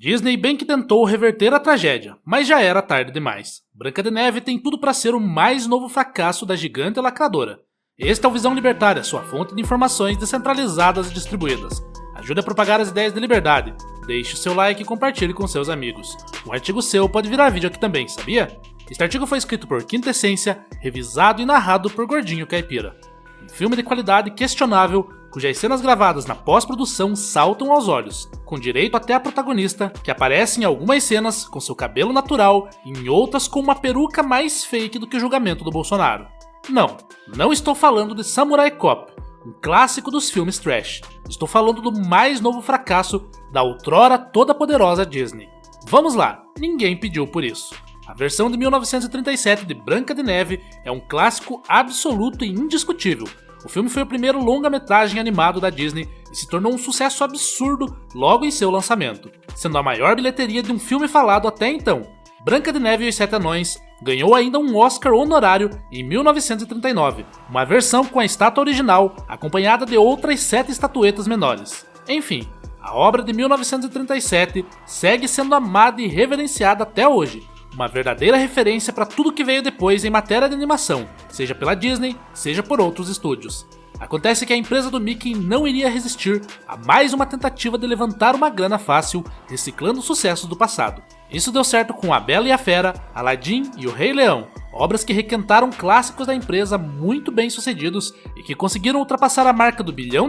Disney bem que tentou reverter a tragédia, mas já era tarde demais. Branca de Neve tem tudo para ser o mais novo fracasso da gigante lacradora. Este é o Visão Libertária, sua fonte de informações descentralizadas e distribuídas. Ajude a propagar as ideias de liberdade. Deixe o seu like e compartilhe com seus amigos. Um artigo seu pode virar vídeo aqui também, sabia? Este artigo foi escrito por Quintessência, revisado e narrado por Gordinho Caipira. Um filme de qualidade questionável, cujas cenas gravadas na pós-produção saltam aos olhos, com direito até a protagonista, que aparece em algumas cenas com seu cabelo natural e em outras com uma peruca mais fake do que o julgamento do Bolsonaro. Não estou falando de Samurai Cop, um clássico dos filmes trash. Estou falando do mais novo fracasso da outrora toda-poderosa Disney. Vamos lá, ninguém pediu por isso. A versão de 1937 de Branca de Neve é um clássico absoluto e indiscutível. O filme foi o primeiro longa-metragem animado da Disney e se tornou um sucesso absurdo logo em seu lançamento, sendo a maior bilheteria de um filme falado até então. Branca de Neve e os Sete Anões ganhou ainda um Oscar honorário em 1939, uma versão com a estátua original acompanhada de outras 7 estatuetas menores. Enfim, a obra de 1937 segue sendo amada e reverenciada até hoje, uma verdadeira referência para tudo que veio depois em matéria de animação, seja pela Disney, seja por outros estúdios. Acontece que a empresa do Mickey não iria resistir a mais uma tentativa de levantar uma grana fácil, reciclando sucessos do passado. Isso deu certo com A Bela e a Fera, Aladdin e O Rei Leão, obras que requentaram clássicos da empresa muito bem sucedidos e que conseguiram ultrapassar a marca do $1 bilhão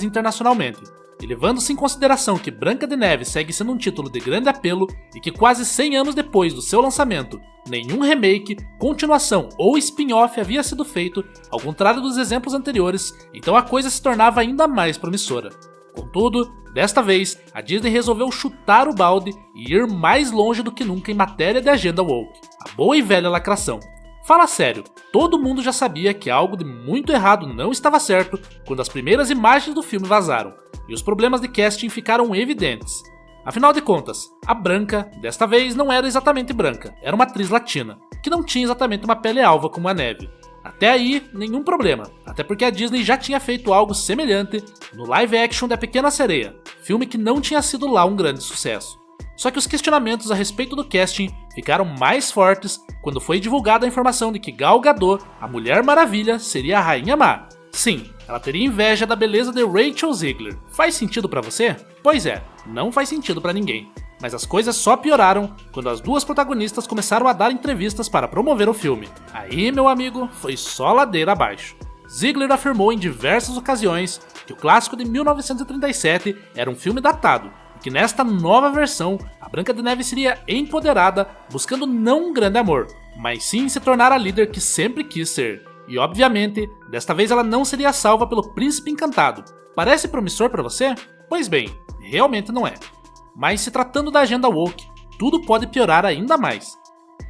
internacionalmente. E levando-se em consideração que Branca de Neve segue sendo um título de grande apelo e que quase 100 anos depois do seu lançamento, nenhum remake, continuação ou spin-off havia sido feito, ao contrário dos exemplos anteriores, então a coisa se tornava ainda mais promissora. Contudo, desta vez, a Disney resolveu chutar o balde e ir mais longe do que nunca em matéria de agenda woke, a boa e velha lacração. Fala sério, todo mundo já sabia que algo de muito errado não estava certo quando as primeiras imagens do filme vazaram, e os problemas de casting ficaram evidentes. Afinal de contas, a Branca, desta vez, não era exatamente branca, era uma atriz latina, que não tinha exatamente uma pele alva como a Neve. Até aí, nenhum problema, até porque a Disney já tinha feito algo semelhante no live action da Pequena Sereia, filme que não tinha sido lá um grande sucesso. Só que os questionamentos a respeito do casting ficaram mais fortes quando foi divulgada a informação de que Gal Gadot, a Mulher Maravilha, seria a Rainha Má. Sim, ela teria inveja da beleza de Rachel Zegler. Faz sentido pra você? Pois é, não faz sentido pra ninguém. Mas as coisas só pioraram quando as duas protagonistas começaram a dar entrevistas para promover o filme. Aí, meu amigo, foi só ladeira abaixo. Zegler afirmou em diversas ocasiões que o clássico de 1937 era um filme datado, e que nesta nova versão, a Branca de Neve seria empoderada, buscando não um grande amor, mas sim se tornar a líder que sempre quis ser. E obviamente, desta vez ela não seria salva pelo príncipe encantado. Parece promissor pra você? Pois bem, realmente não é. Mas se tratando da agenda woke, tudo pode piorar ainda mais.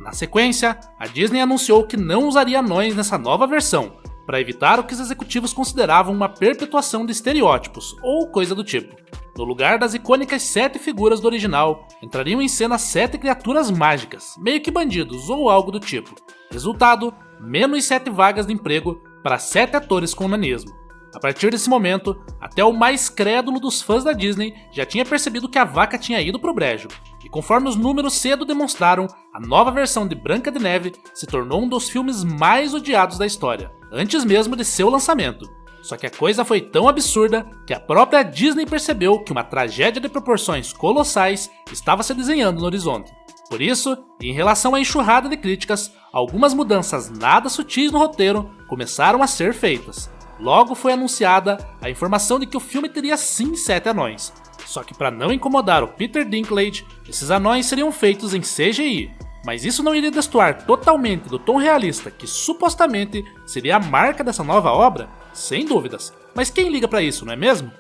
Na sequência, a Disney anunciou que não usaria anões nessa nova versão, para evitar o que os executivos consideravam uma perpetuação de estereótipos, ou coisa do tipo. No lugar das icônicas 7 figuras do original, entrariam em cena 7 criaturas mágicas, meio que bandidos ou algo do tipo. Resultado, menos 7 vagas de emprego para 7 atores com nanismo. A partir desse momento, até o mais crédulo dos fãs da Disney já tinha percebido que a vaca tinha ido pro brejo, e conforme os números cedo demonstraram, a nova versão de Branca de Neve se tornou um dos filmes mais odiados da história, antes mesmo de seu lançamento. Só que a coisa foi tão absurda que a própria Disney percebeu que uma tragédia de proporções colossais estava se desenhando no horizonte. Por isso, em relação à enxurrada de críticas, algumas mudanças nada sutis no roteiro começaram a ser feitas. Logo foi anunciada a informação de que o filme teria sim 7 anões. Só que para não incomodar o Peter Dinklage, esses anões seriam feitos em CGI. Mas isso não iria destoar totalmente do tom realista que supostamente seria a marca dessa nova obra? Sem dúvidas. Mas quem liga para isso, não é mesmo?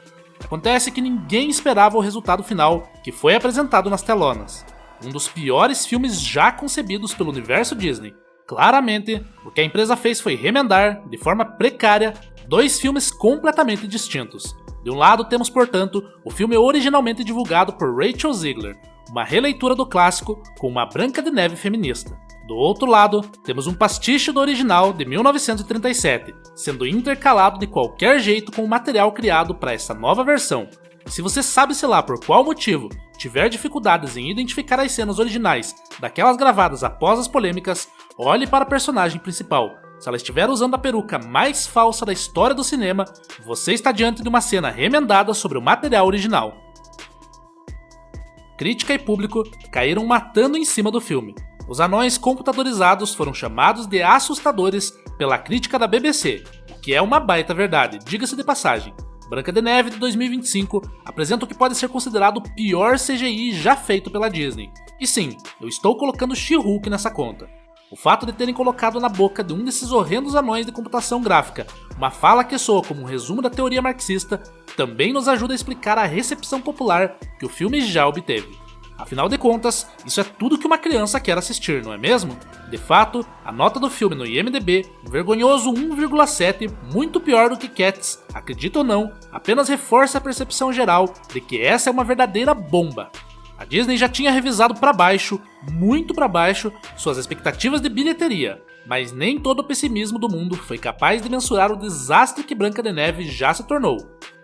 Acontece que ninguém esperava o resultado final que foi apresentado nas telonas. Um dos piores filmes já concebidos pelo universo Disney. Claramente, o que a empresa fez foi remendar, de forma precária, 2 filmes completamente distintos. De um lado temos, portanto, o filme originalmente divulgado por Rachel Zegler, uma releitura do clássico com uma Branca de Neve feminista. Do outro lado, temos um pastiche do original de 1937, sendo intercalado de qualquer jeito com o material criado para essa nova versão. E se você sabe, sei lá, por qual motivo, tiver dificuldades em identificar as cenas originais daquelas gravadas após as polêmicas, olhe para a personagem principal. Se ela estiver usando a peruca mais falsa da história do cinema, você está diante de uma cena remendada sobre o material original. Crítica e público caíram matando em cima do filme. Os anões computadorizados foram chamados de assustadores pela crítica da BBC, o que é uma baita verdade, diga-se de passagem. Branca de Neve de 2025 apresenta o que pode ser considerado o pior CGI já feito pela Disney. E sim, eu estou colocando She-Hulk nessa conta. O fato de terem colocado na boca de um desses horrendos anões de computação gráfica uma fala que soa como um resumo da teoria marxista também nos ajuda a explicar a recepção popular que o filme já obteve. Afinal de contas, isso é tudo que uma criança quer assistir, não é mesmo? De fato, a nota do filme no IMDb, um vergonhoso 1,7, muito pior do que Cats, acredita ou não, apenas reforça a percepção geral de que essa é uma verdadeira bomba. A Disney já tinha revisado para baixo, muito para baixo, suas expectativas de bilheteria, mas nem todo o pessimismo do mundo foi capaz de mensurar o desastre que Branca de Neve já se tornou.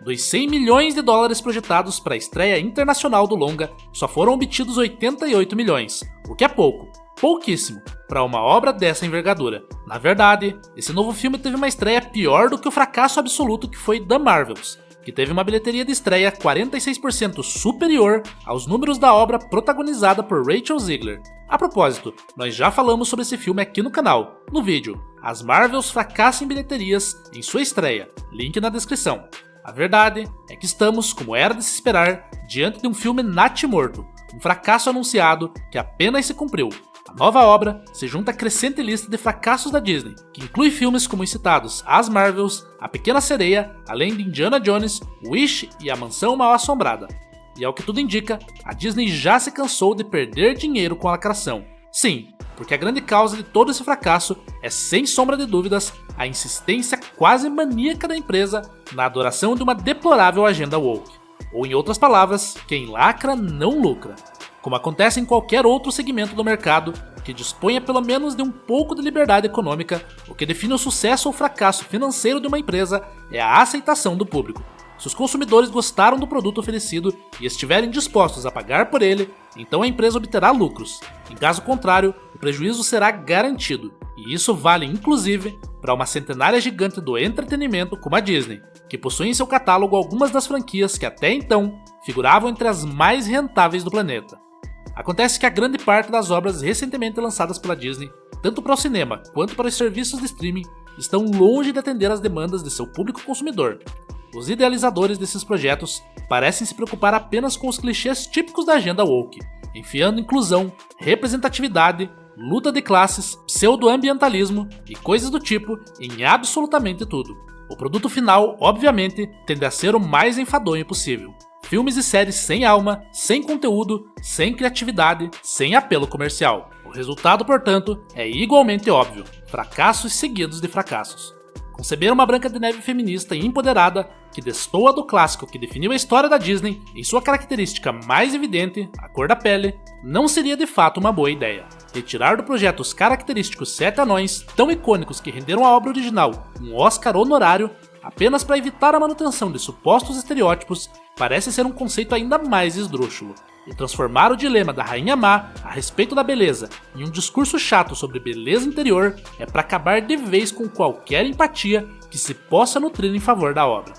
Dos 100 milhões de dólares projetados para a estreia internacional do longa, só foram obtidos 88 milhões, o que é pouco, pouquíssimo, para uma obra dessa envergadura. Na verdade, esse novo filme teve uma estreia pior do que o fracasso absoluto que foi The Marvels, que teve uma bilheteria de estreia 46% superior aos números da obra protagonizada por Rachel Zegler. A propósito, nós já falamos sobre esse filme aqui no canal, no vídeo As Marvels fracassam em bilheterias em sua estreia, link na descrição. A verdade é que estamos, como era de se esperar, diante de um filme natimorto, um fracasso anunciado que apenas se cumpriu. A nova obra se junta à crescente lista de fracassos da Disney, que inclui filmes como os citados As Marvels, A Pequena Sereia, além de Indiana Jones, Wish e A Mansão Mal-Assombrada. E ao que tudo indica, a Disney já se cansou de perder dinheiro com a lacração. Sim, porque a grande causa de todo esse fracasso é, sem sombra de dúvidas, a insistência quase maníaca da empresa na adoração de uma deplorável agenda woke. Ou em outras palavras, quem lacra não lucra. Como acontece em qualquer outro segmento do mercado que disponha pelo menos de um pouco de liberdade econômica, o que define o sucesso ou fracasso financeiro de uma empresa é a aceitação do público. Se os consumidores gostaram do produto oferecido e estiverem dispostos a pagar por ele, então a empresa obterá lucros. Em caso contrário, o prejuízo será garantido. E isso vale inclusive para uma centenária gigante do entretenimento como a Disney, que possui em seu catálogo algumas das franquias que até então figuravam entre as mais rentáveis do planeta. Acontece que a grande parte das obras recentemente lançadas pela Disney, tanto para o cinema quanto para os serviços de streaming, estão longe de atender às demandas de seu público consumidor. Os idealizadores desses projetos parecem se preocupar apenas com os clichês típicos da agenda woke, enfiando inclusão, representatividade, luta de classes, pseudo-ambientalismo e coisas do tipo em absolutamente tudo. O produto final, obviamente, tende a ser o mais enfadonho possível. Filmes e séries sem alma, sem conteúdo, sem criatividade, sem apelo comercial. O resultado, portanto, é igualmente óbvio: fracassos seguidos de fracassos. Conceber uma Branca de Neve feminista e empoderada, que destoa do clássico que definiu a história da Disney em sua característica mais evidente, a cor da pele, não seria de fato uma boa ideia. Retirar do projeto os característicos 7 anões, tão icônicos que renderam à obra original um Oscar honorário, apenas para evitar a manutenção de supostos estereótipos, parece ser um conceito ainda mais esdrúxulo. E transformar o dilema da Rainha Má a respeito da beleza em um discurso chato sobre beleza interior é para acabar de vez com qualquer empatia que se possa nutrir em favor da obra.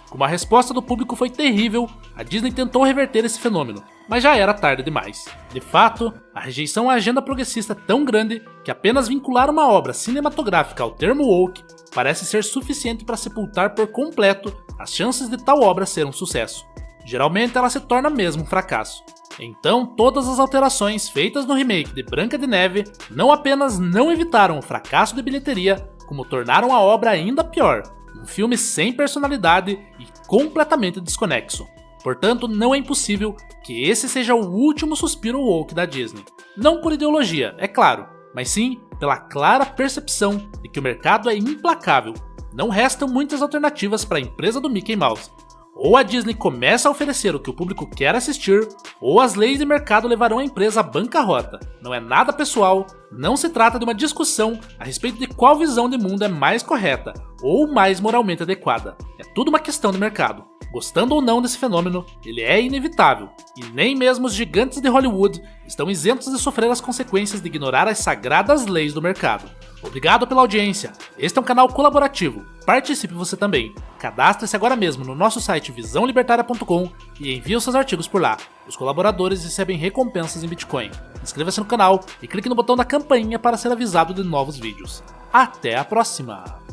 Como a resposta do público foi terrível, a Disney tentou reverter esse fenômeno, mas já era tarde demais. De fato, a rejeição à agenda progressista é tão grande que apenas vincular uma obra cinematográfica ao termo woke parece ser suficiente para sepultar por completo as chances de tal obra ser um sucesso. Geralmente ela se torna mesmo um fracasso. Então, todas as alterações feitas no remake de Branca de Neve não apenas não evitaram o fracasso de bilheteria, como tornaram a obra ainda pior, um filme sem personalidade e completamente desconexo. Portanto, não é impossível que esse seja o último suspiro woke da Disney. Não por ideologia, é claro, mas sim pela clara percepção de que o mercado é implacável. Não restam muitas alternativas para a empresa do Mickey Mouse. Ou a Disney começa a oferecer o que o público quer assistir, ou as leis de mercado levarão a empresa à bancarrota. Não é nada pessoal, não se trata de uma discussão a respeito de qual visão de mundo é mais correta, ou mais moralmente adequada. É tudo uma questão de mercado. Gostando ou não desse fenômeno, ele é inevitável, e nem mesmo os gigantes de Hollywood estão isentos de sofrer as consequências de ignorar as sagradas leis do mercado. Obrigado pela audiência. Este é um canal colaborativo. Participe você também. Cadastre-se agora mesmo no nosso site visãolibertaria.com e envie os seus artigos por lá. Os colaboradores recebem recompensas em Bitcoin. Inscreva-se no canal e clique no botão da campainha para ser avisado de novos vídeos. Até a próxima!